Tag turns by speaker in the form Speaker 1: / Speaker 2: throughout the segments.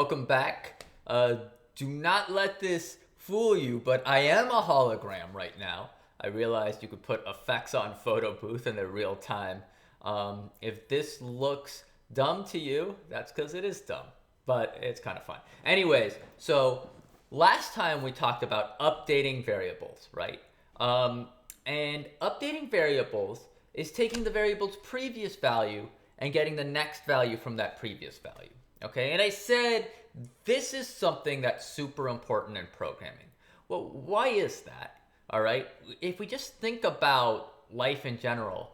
Speaker 1: Welcome back. Do not let this fool you, but I am a hologram right now. I realized you could put effects on photo booth and they're real time. If this looks dumb to you, that's because it is dumb, but it's kind of fun. Anyways, so last time we talked about updating variables, right? And updating variables is taking the variable's previous value and getting the next value from that previous value. Okay, and I said this is something that's super important in programming. Well, why is that? All right, if we just think about life in general,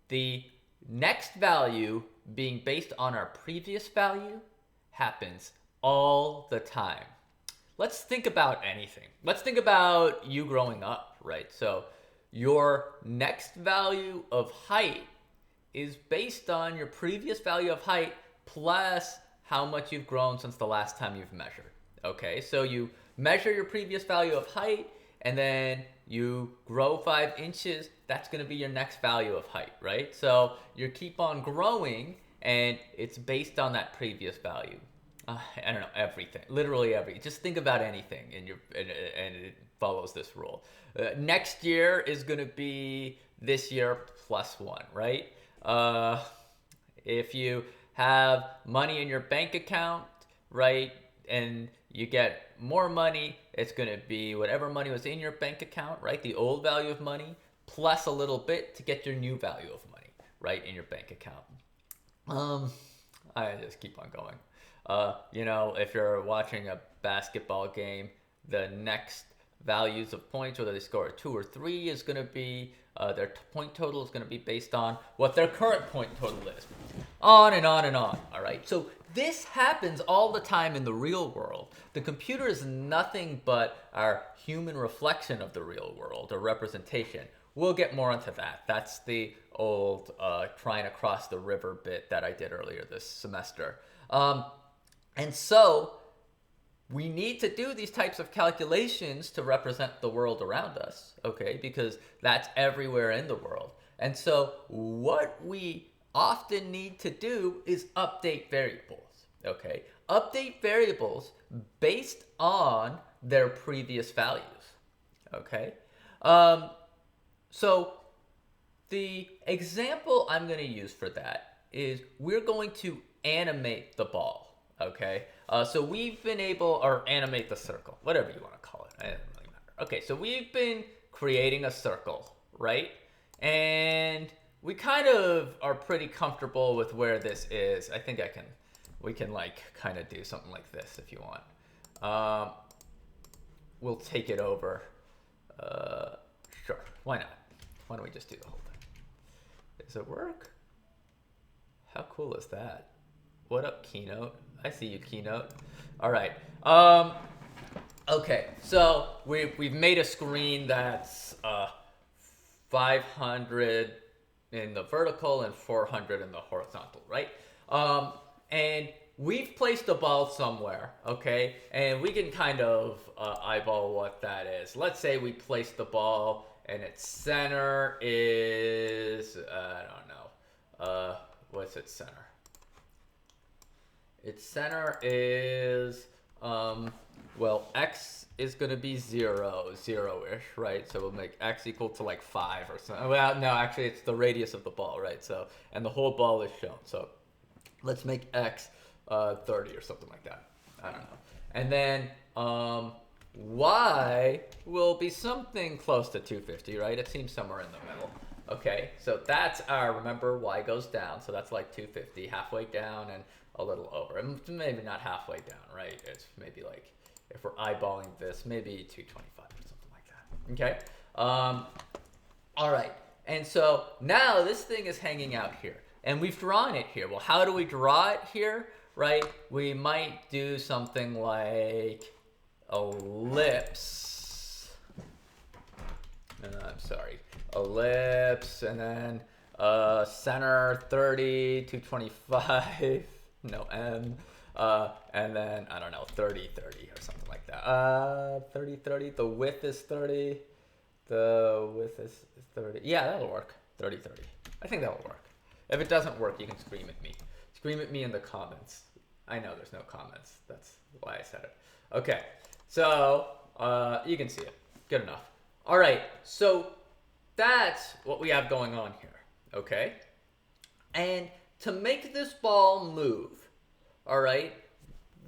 Speaker 1: the next value being based on our previous value happens all the time. Let's think about anything. Let's think about you growing up, right? So your next value of height is based on your previous value of height plus how much you've grown since the last time you've measured. Okay, so you measure your previous value of height and then you grow 5 inches. That's going to be your next value of height, right? So you keep on growing and it's based on that previous value. I don't know, everything, literally everything. Just think about anything and it follows this rule. Next year is going to be this year plus 1, right? If you have money in your bank account, right, and you get more money, it's going to be whatever money was in your bank account, right, the old value of money, plus a little bit to get your new value of money, right, in your bank account. I just keep on going. If you're watching a basketball game, the next values of points, whether they score a 2 or 3, is going to be their point total is going to be based on what their current point total is. On and on and on. All right. So this happens all the time in the real world. The computer is nothing but our human reflection of the real world, or representation. We'll get more into that. That's the old trying to cross the river bit that I did earlier this semester. And so we need to do these types of calculations to represent the world around us, okay? Because that's everywhere in the world. And so what we often need to do is update variables, okay? Update variables based on their previous values, okay? So the example I'm going to use for that is we're going to animate the ball. Okay, so we've been able, or animate the circle, whatever you want to call it. It doesn't really matter. Okay, so we've been creating a circle, right? And we kind of are pretty comfortable with where this is. I think we can like kind of do something like this if you want. We'll take it over. Sure, why not? Why don't we just do the whole thing? Does it work? How cool is that? What up, Keynote? I see you, Keynote. All right. Okay, so we've made a screen that's 500 in the vertical and 400 in the horizontal, right? And we've placed the ball somewhere, okay? And we can kind of eyeball what that is. Let's say we place the ball and its center is, I don't know. What's its center? Its center is, well, x is going to be 0-ish, right? So we'll make x equal to like 5 or something. Well, no, actually, it's the radius of the ball, right? So, and the whole ball is shown. So let's make x 30 or something like that. I don't know. And then y will be something close to 250, right? It seems somewhere in the middle. Okay, so that's our, remember, y goes down. So that's like 250, halfway down and a little over, and maybe not halfway down, right? It's maybe like, if we're eyeballing this, maybe 225 or something like that. Okay. All right. And so now this thing is hanging out here, and we've drawn it here. Well, how do we draw it here, right? We might do something like ellipse. I'm sorry, ellipse, and then center 30, 225. No M, and then, I don't know, 30, 30 or something like that. 30, 30, the width is 30, the width is 30. Yeah, that'll work, 30, 30. I think that'll work. If it doesn't work, you can scream at me. Scream at me in the comments. I know there's no comments. That's why I said it. Okay, so you can see it. Good enough. All right, so that's what we have going on here. Okay, and to make this ball move, all right,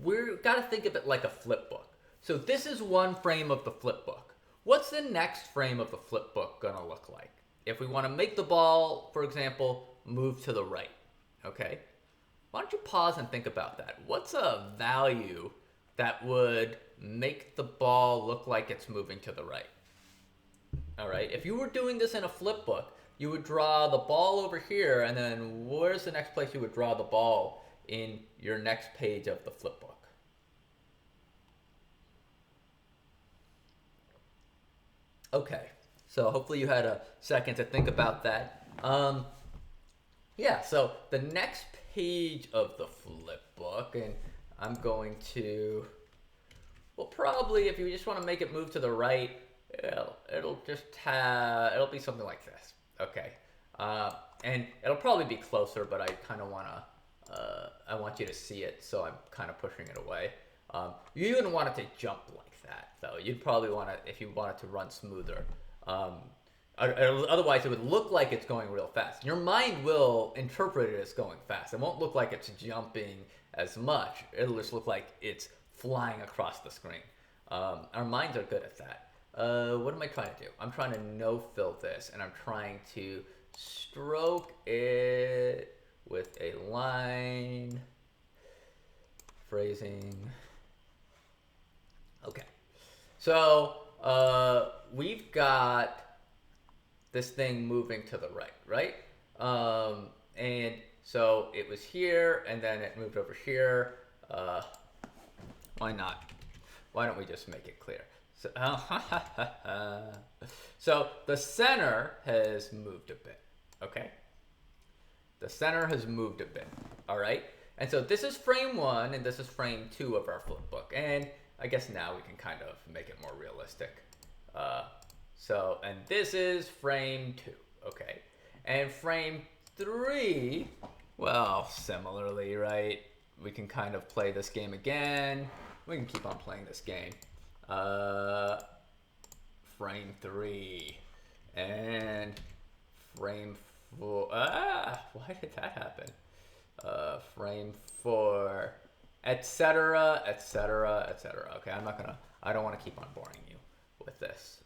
Speaker 1: we've got to think of it like a flip book. So this is one frame of the flip book. What's the next frame of the flip book gonna look like? If we want to make the ball, for example, move to the right, okay? Why don't you pause and think about that? What's a value that would make the ball look like it's moving to the right? All right, if you were doing this in a flip book, you would draw the ball over here, and then where's the next place you would draw the ball in your next page of the flip book? Okay, so hopefully you had a second to think about that. Yeah, so the next page of the flip book, and I'm going to, well, probably if you just want to make it move to the right, it'll it'll be something like this. Okay, and it'll probably be closer, but I kind of I want you to see it, so I'm kind of pushing it away. You wouldn't want it to jump like that, though. You'd probably want it if you want it to run smoother. Otherwise, it would look like it's going real fast. Your mind will interpret it as going fast. It won't look like it's jumping as much. It'll just look like it's flying across the screen. Our minds are good at that. What am I trying to do? I'm trying to no-fill this, and I'm trying to stroke it with a line. Phrasing. Okay. So we've got this thing moving to the right, right? And so it was here, and then it moved over here. Why not? Why don't we just make it clear? So, so the center has moved a bit, okay? The center has moved a bit, all right? And so this is frame 1, and this is frame 2 of our flip book. And I guess now we can kind of make it more realistic. And this is frame 2, okay? And frame 3, well, similarly, right? We can kind of play this game again. We can keep on playing this game. Frame 3 and frame 4. Why did that happen? Frame 4, etc., etc., etc. Okay, I don't want to keep on boring you with this.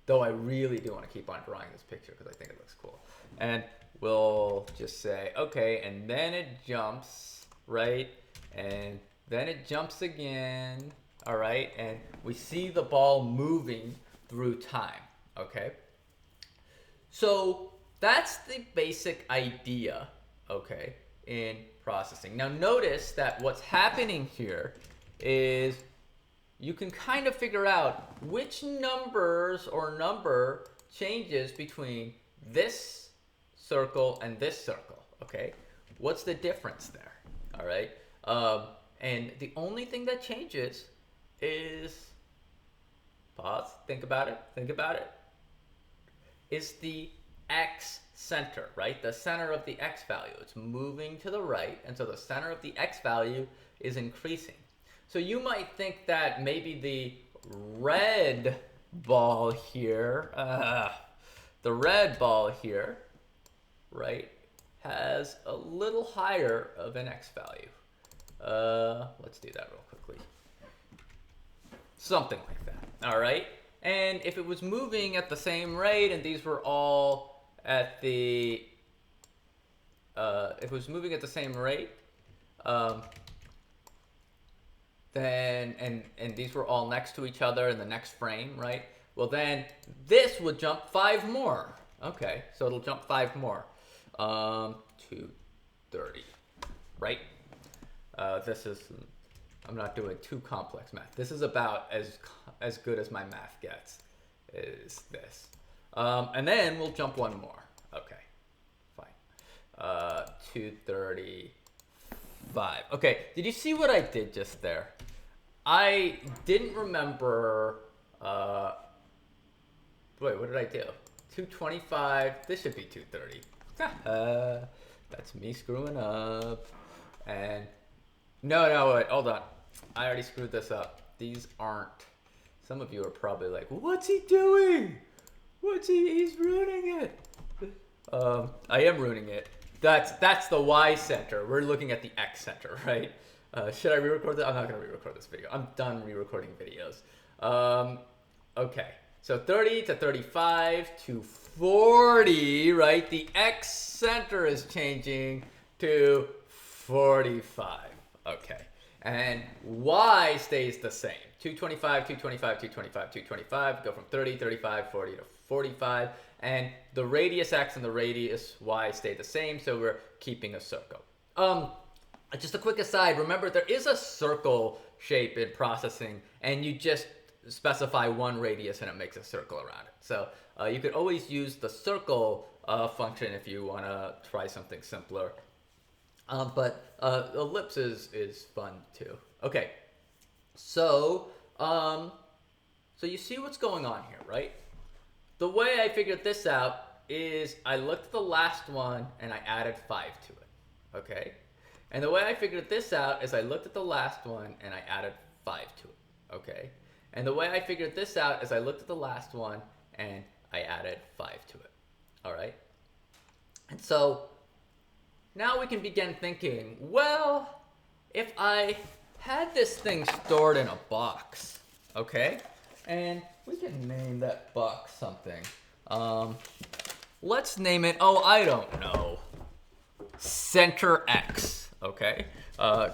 Speaker 1: Though I really do want to keep on drawing this picture because I think it looks cool. And we'll just say, okay, and then it jumps, right? And then it jumps again, all right? And we see the ball moving through time, okay? So that's the basic idea, okay, in processing. Now notice that what's happening here is you can kind of figure out which numbers or number changes between this circle and this circle, okay? What's the difference there, all right? And the only thing that changes is, pause, think about it, is the X center, right? The center of the X value. It's moving to the right, and so the center of the X value is increasing. So you might think that maybe the red ball here, right, has a little higher of an X value. Let's do that real quickly. Something like that, all right? And if it was moving at the same rate and these were all at the, if it was moving at the same rate, then, and these were all next to each other in the next frame, right? Well, then this would jump 5 more. Okay, so it'll jump 5 more. 230, right? This is, I'm not doing too complex math. This is about as good as my math gets, is this. And then we'll jump 1 more. Okay, fine. 235. Okay, did you see what I did just there? I didn't remember, wait, what did I do? 225, this should be 230. That's me screwing up. And No, wait, hold on. I already screwed this up. These aren't. Some of you are probably like, what's he doing? He's ruining it. I am ruining it. That's the Y center. We're looking at the X center, right? Should I re-record that? I'm not gonna re-record this video. I'm done re-recording videos. Okay. So 30 to 35 to 40, right? The X center is changing to 45. Okay. And Y stays the same. 225, 225, 225, 225. Go from 30, 35, 40 to 45. And the radius X and the radius Y stay the same, so we're keeping a circle. Just a quick aside, remember there is a circle shape in processing, and you just specify one radius and it makes a circle around it. So you could always use the circle function if you want to try something simpler. But ellipse is fun too. Okay, so you see what's going on here, right? The way I figured this out is I looked at the last one and I added 5 to it, okay? And the way I figured this out is I looked at the last one and I added 5 to it, okay? And the way I figured this out is I looked at the last one and I added 5 to it, all right? And so now we can begin thinking, well, if I had this thing stored in a box, okay? And we can name that box something. Let's name it, oh, I don't know, Center X, okay?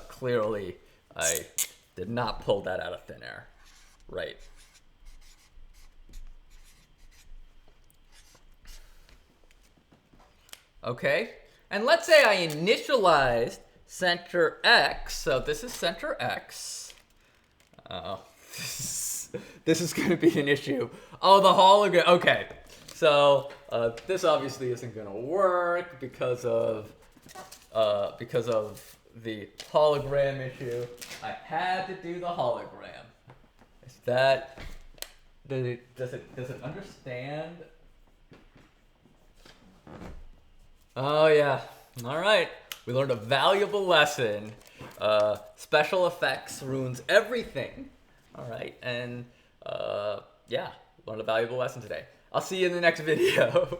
Speaker 1: Clearly, I did not pull that out of thin air, right? Okay, and let's say I initialized Center X, so this is Center X. This is going to be an issue. Oh, the hologram. Okay, so this obviously isn't going to work because of the hologram issue. I had to do the hologram. Is that does it understand? Oh yeah. All right. We learned a valuable lesson. Special effects ruins everything. All right, and yeah, learned a valuable lesson today. I'll see you in the next video.